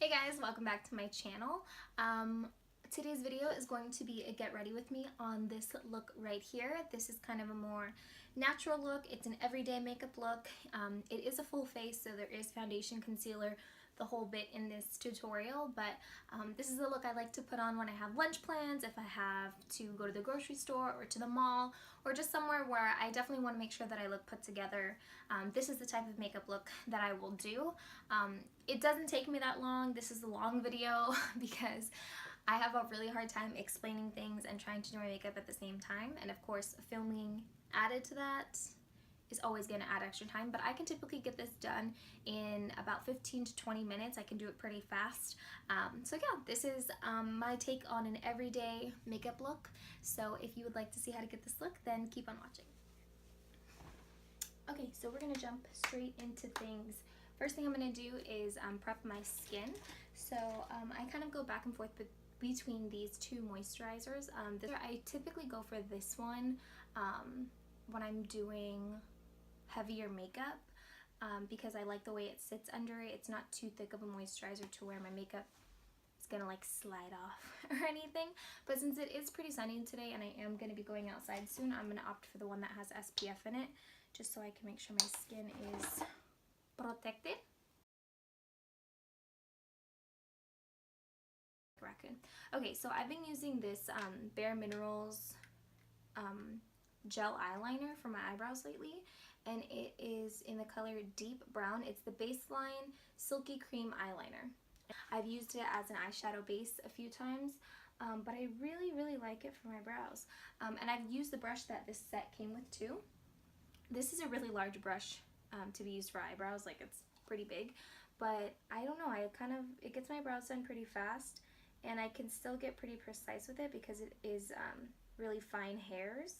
Hey guys, welcome back to my channel. Today's video is going to be a get ready with me on this look right here. This is kind of a more natural look. It's an everyday makeup look. It is a full face, so there is foundation, concealer, the whole bit in this tutorial, but this is the look I like to put on when I have lunch plans, if I have to go to the grocery store or to the mall, or just somewhere where I definitely want to make sure that I look put together. This is the type of makeup look that I will do. It doesn't take me that long. This is a long video because I have a really hard time explaining things and trying to do my makeup at the same time, and of course filming added to that is always going to add extra time, but I can typically get this done in about 15 to 20 minutes. I can do it pretty fast. So yeah, this is my take on an everyday makeup look. So if you would like to see how to get this look, then keep on watching. Okay, so we're going to jump straight into things. First thing I'm going to do is prep my skin. So I kind of go back and forth between these two moisturizers. I typically go for this one when I'm doing heavier makeup because I like the way it sits under it. It's not too thick of a moisturizer to where my makeup is gonna like slide off or anything. But since it is pretty sunny today and I am gonna be going outside soon, I'm gonna opt for the one that has SPF in it, just so I can make sure my skin is protected. Raccoon. Okay, so I've been using this Bare Minerals gel eyeliner for my eyebrows lately, and it is in the color Deep Brown. It's the Baseline Silky Cream Eyeliner. I've used it as an eyeshadow base a few times, but I really like it for my brows. And I've used the brush that this set came with too. This is a really large brush to be used for eyebrows, like it's pretty big, but I don't know, it gets my brows done pretty fast, and I can still get pretty precise with it because it is really fine hairs.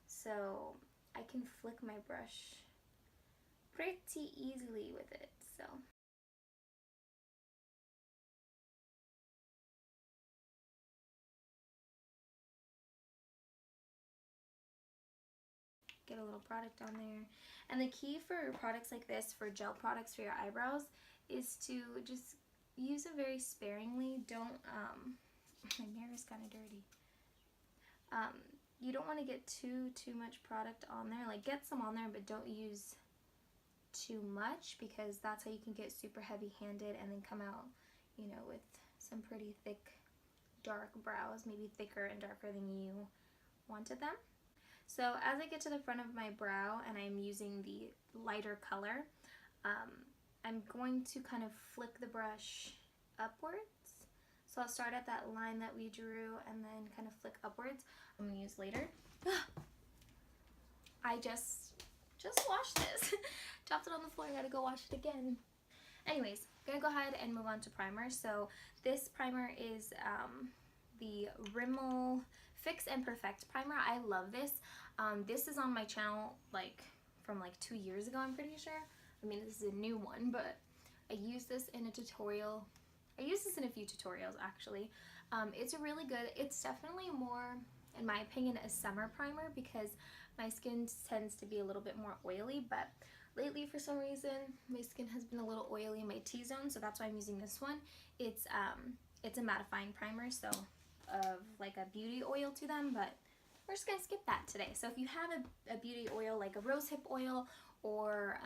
So I can flick my brush pretty easily with it. So get a little product on there. And the key for products like this, for gel products for your eyebrows, is to just use it very sparingly. Don't my mirror is kind of dirty. You don't want to get too much product on there. Like, get some on there, but don't use too much, because that's how you can get super heavy-handed and then come out, you know, with some pretty thick, dark brows, maybe thicker and darker than you wanted them. So as I get to the front of my brow and I'm using the lighter color, I'm going to kind of flick the brush upwards. So I'll start at that line that we drew and then kind of flick upwards. I'm going to use later. I just washed this. Dropped it on the floor, I gotta go wash it again. Anyways, I'm gonna go ahead and move on to primer. So this primer is the Rimmel Fix and Perfect primer. I love this. This is on my channel from 2 years ago, I'm pretty sure. I mean, this is a new one, but I used this in a tutorial. I used this in a few tutorials actually. It's a really good, it's definitely more, in my opinion, a summer primer because my skin tends to be a little bit more oily, but lately for some reason my skin has been a little oily in my T-zone, so that's why I'm using this one. It's a mattifying primer, so of like a beauty oil to them, but we're just gonna skip that today. So if you have a beauty oil like a rosehip oil or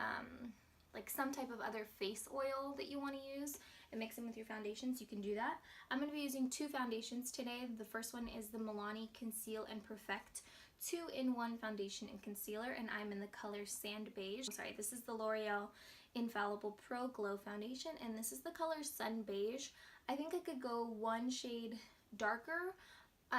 like some type of other face oil that you want to use and mix them with your foundations, you can do that. I'm going to be using two foundations today. The first one is the Milani Conceal and Perfect 2-in-1 foundation and concealer, and I'm in the color Sand Beige. I'm sorry, this is the L'Oreal Infallible Pro Glow foundation, and this is the color Sun Beige. I think I could go one shade darker.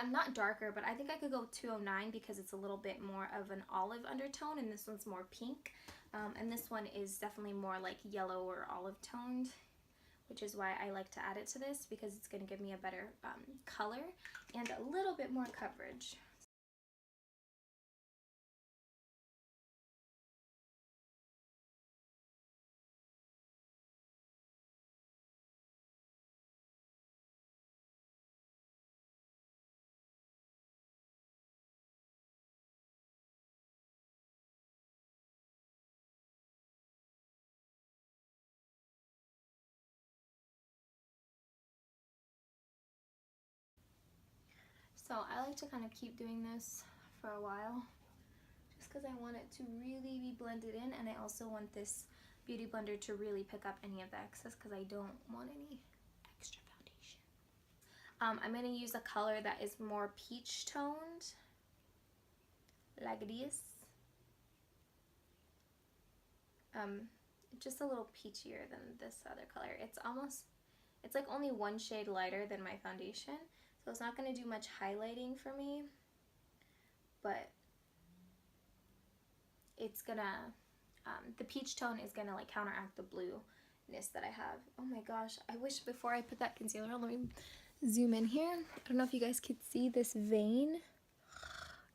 Not darker, but I think I could go 209 because it's a little bit more of an olive undertone, and this one's more pink. And this one is definitely more like yellow or olive toned, which is why I like to add it to this, because it's going to give me a better color and a little bit more coverage. So I like to kind of keep doing this for a while just because I want it to really be blended in, and I also want this beauty blender to really pick up any of the excess because I don't want any extra foundation. I'm going to use a color that is more peach toned, like this. Just a little peachier than this other color. It's like only one shade lighter than my foundation, so it's not going to do much highlighting for me, but it's gonna, the peach tone is gonna like counteract the blueness that I have. Oh my gosh, I wish before I put that concealer on, let me zoom in here. I don't know if you guys could see this vein.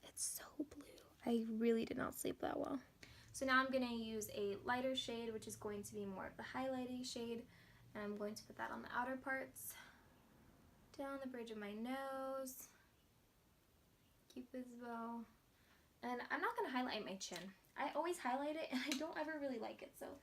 It's so blue. I really did not sleep that well. So now I'm going to use a lighter shade, which is going to be more of the highlighting shade, and I'm going to put that on the outer parts, down the bridge of my nose, keep this bow, and I'm not going to highlight my chin. I always highlight it and I don't ever really like it, so.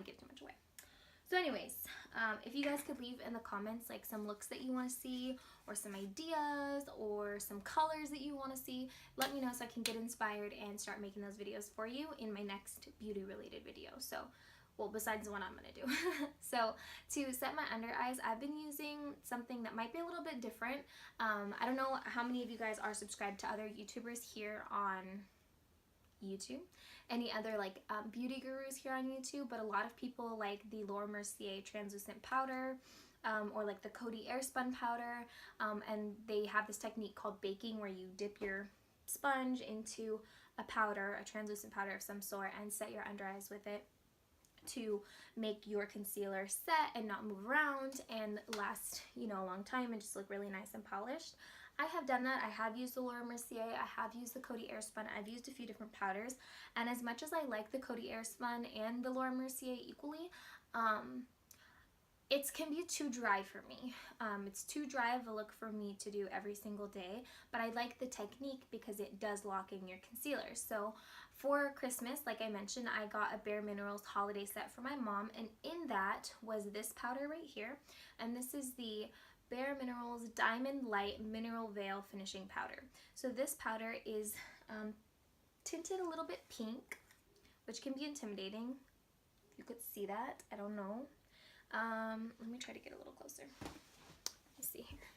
Give too much away. So anyways, if you guys could leave in the comments like some looks that you want to see, or some ideas, or some colors that you want to see, let me know so I can get inspired and start making those videos for you in my next beauty related video. So, well, besides the one I'm going to do. So to set my under eyes, I've been using something that might be a little bit different. I don't know how many of you guys are subscribed to other YouTubers here on YouTube, any other like beauty gurus here on YouTube, but a lot of people like the Laura Mercier translucent powder, or like the Coty Airspun powder, and they have this technique called baking where you dip your sponge into a powder, a translucent powder of some sort, and set your under eyes with it to make your concealer set and not move around and last, you know, a long time and just look really nice and polished. I have done that. I have used the Laura Mercier, I have used the Coty Airspun, I've used a few different powders, and as much as I like the Coty Airspun and the Laura Mercier equally, it can be too dry for me. It's too dry of a look for me to do every single day, but I like the technique because it does lock in your concealer. So for Christmas, like I mentioned, I got a Bare Minerals holiday set for my mom, and in that was this powder right here, and this is the Bare Minerals Diamond Light Mineral Veil Finishing Powder. So this powder is tinted a little bit pink, which can be intimidating. You could see that, I don't know. Let me try to get a little closer. Let's see here.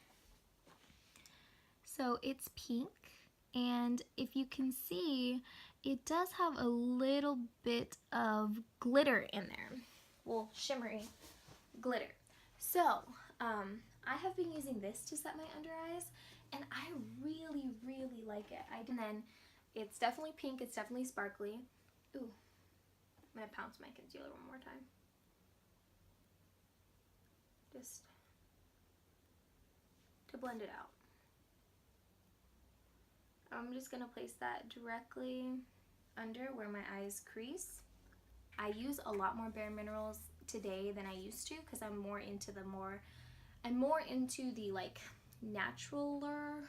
So it's pink, and if you can see, it does have a little bit of glitter in there. Well, shimmery glitter. So, I have been using this to set my under eyes, and I really, really like it. And then it's definitely pink, it's definitely sparkly. Ooh, I'm gonna pounce my concealer one more time. Just to blend it out. I'm just gonna place that directly under where my eyes crease. I use a lot more Bare Minerals today than I used to because I'm more into the like or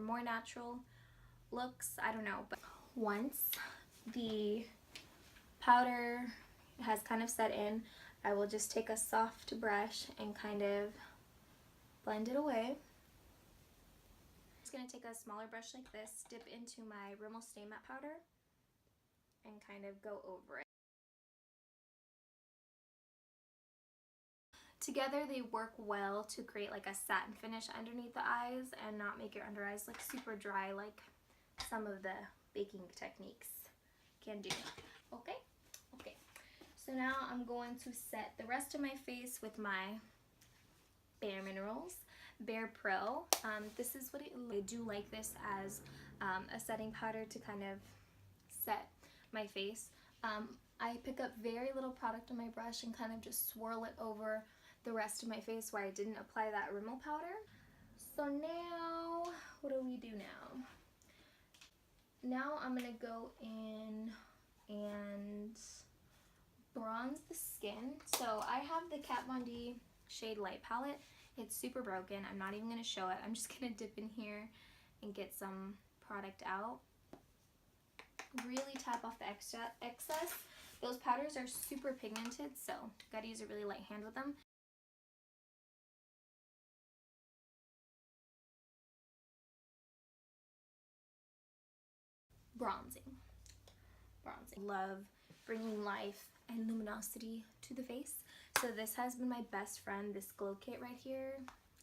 more natural looks. I don't know, but once the powder has kind of set in, I will just take a soft brush and kind of blend it away. I'm just going to take a smaller brush like this, dip into my Rimmel Stay Matte powder, and kind of go over it. Together they work well to create like a satin finish underneath the eyes and not make your under eyes look super dry like some of the baking techniques can do. Okay? Okay. So now I'm going to set the rest of my face with my Bare Minerals Bare Pro. This is what I do like this as a setting powder to kind of set my face. I pick up very little product on my brush and kind of just swirl it over the rest of my face where I didn't apply that Rimmel powder. So now, what do we do now? Now I'm gonna go in and bronze the skin. So I have the Kat Von D Shade Light palette. It's super broken. I'm not even going to show it. I'm just going to dip in here and get some product out. Really tap off the excess. Those powders are super pigmented, so gotta use a really light hand with them. Bronzing. Love bringing life and luminosity to the face. So this has been my best friend, this glow kit right here.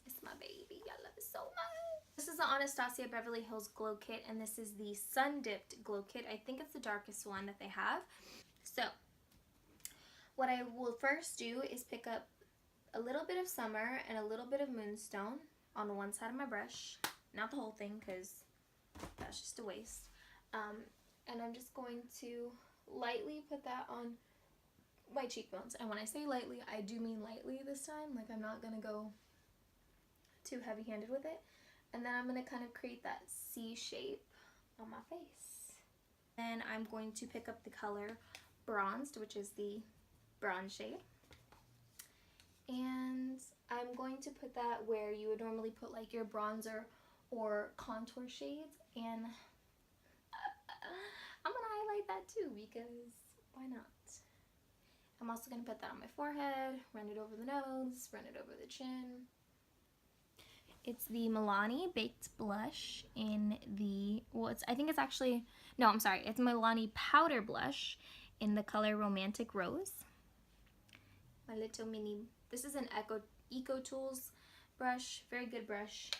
It's my baby. I love it so much. This is the Anastasia Beverly Hills Glow Kit, and this is the Sun Dipped Glow Kit. I think it's the darkest one that they have. So what I will first do is pick up a little bit of Summer and a little bit of Moonstone on one side of my brush. Not the whole thing, because that's just a waste. And I'm just going to lightly put that on my cheekbones. And when I say lightly, I do mean lightly this time. Like, I'm not going to go too heavy-handed with it. And then I'm going to kind of create that C shape on my face. Then I'm going to pick up the color Bronzed, which is the bronze shade. And I'm going to put that where you would normally put like your bronzer or contour shades. And I'm going to highlight that too, because why not? I'm also going to put that on my forehead, run it over the nose, run it over the chin. It's the Milani Baked Blush in the, well, I think it's actually, no, I'm sorry. It's Milani Powder Blush in the color Romantic Rose. My little mini, this is an Eco Tools brush, very good brush.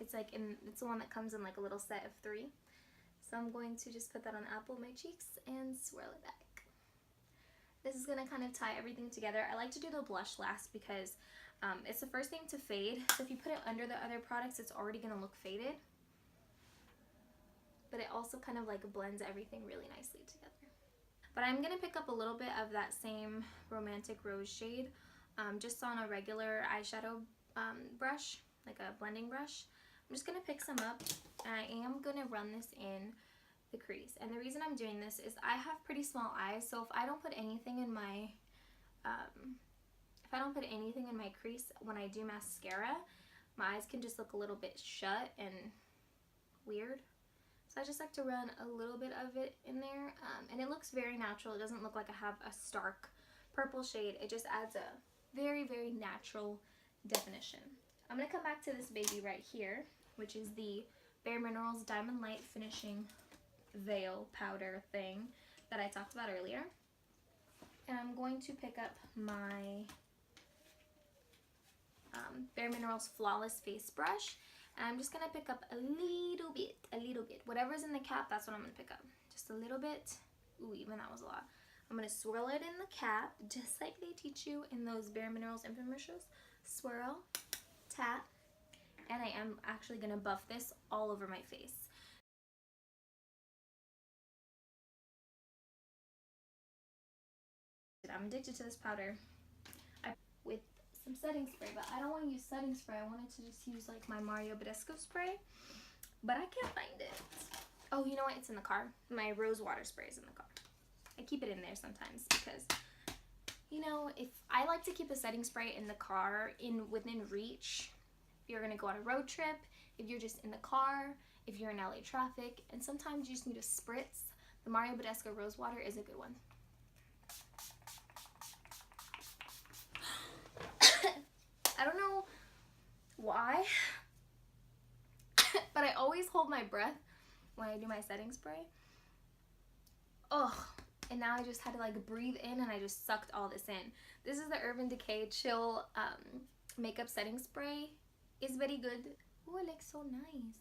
It's like it's the one that comes in like a little set of 3. So I'm going to just put that on the apple of my cheeks and swirl it back. This is going to kind of tie everything together. I like to do the blush last because it's the first thing to fade. So if you put it under the other products, it's already going to look faded. But it also kind of like blends everything really nicely together. But I'm going to pick up a little bit of that same Romantic Rose shade just on a regular eyeshadow brush, like a blending brush. I'm just going to pick some up, and I am going to run this in the crease. And the reason I'm doing this is I have pretty small eyes, so if I don't put anything in my crease when I do mascara, my eyes can just look a little bit shut and weird. So I just like to run a little bit of it in there, and it looks very natural. It doesn't look like I have a stark purple shade. It just adds a very, very natural definition. I'm going to come back to this baby right here, which is the Bare Minerals Diamond Light Finishing Veil Powder thing that I talked about earlier. And I'm going to pick up my Bare Minerals Flawless Face Brush. And I'm just going to pick up a little bit. Whatever's in the cap, that's what I'm going to pick up. Just a little bit. Ooh, even that was a lot. I'm going to swirl it in the cap, just like they teach you in those Bare Minerals infomercials. Swirl, tap, and I am actually going to buff this all over my face. I'm addicted to this powder with some setting spray, but I don't want to use setting spray. I wanted to just use like my Mario Badescu spray, but I can't find it. Oh, you know what? It's in the car. My rose water spray is in the car. I keep it in there sometimes because, you know, if I like to keep a setting spray in the car within reach. If you're gonna go on a road trip, if you're just in the car, if you're in LA traffic, and sometimes you just need a spritz, the Mario Badescu rose water is a good one. I don't know why, but I always hold my breath when I do my setting spray. Ugh. And now I just had to like breathe in, and I just sucked all this in. This is the Urban Decay Chill Makeup Setting Spray. It's very good. Oh, it looks so nice.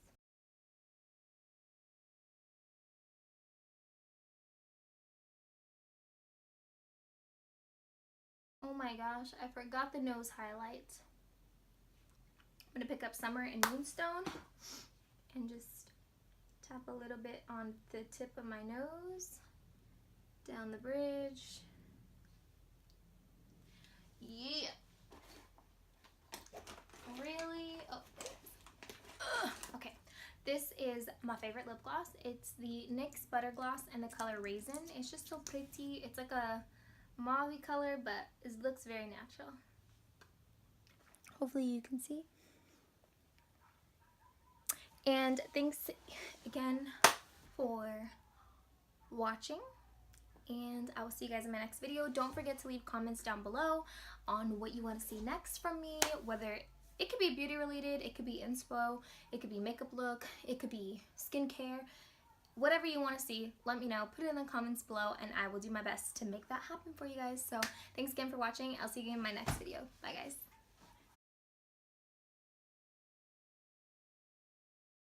Oh my gosh, I forgot the nose highlight. I'm going to pick up Summer and Moonstone and just tap a little bit on the tip of my nose, down the bridge. Yeah. Really? Oh. Ugh. Okay. This is my favorite lip gloss. It's the NYX Butter Gloss in the color Raisin. It's just so pretty. It's like a mauve color, but it looks very natural. Hopefully you can see. And thanks again for watching, and I will see you guys in my next video. Don't forget to leave comments down below on what you want to see next from me, whether it could be beauty related, it could be inspo, it could be makeup look, it could be skincare. Whatever you want to see, let me know. Put it in the comments below and I will do my best to make that happen for you guys. So thanks again for watching. I'll see you in my next video. Bye guys.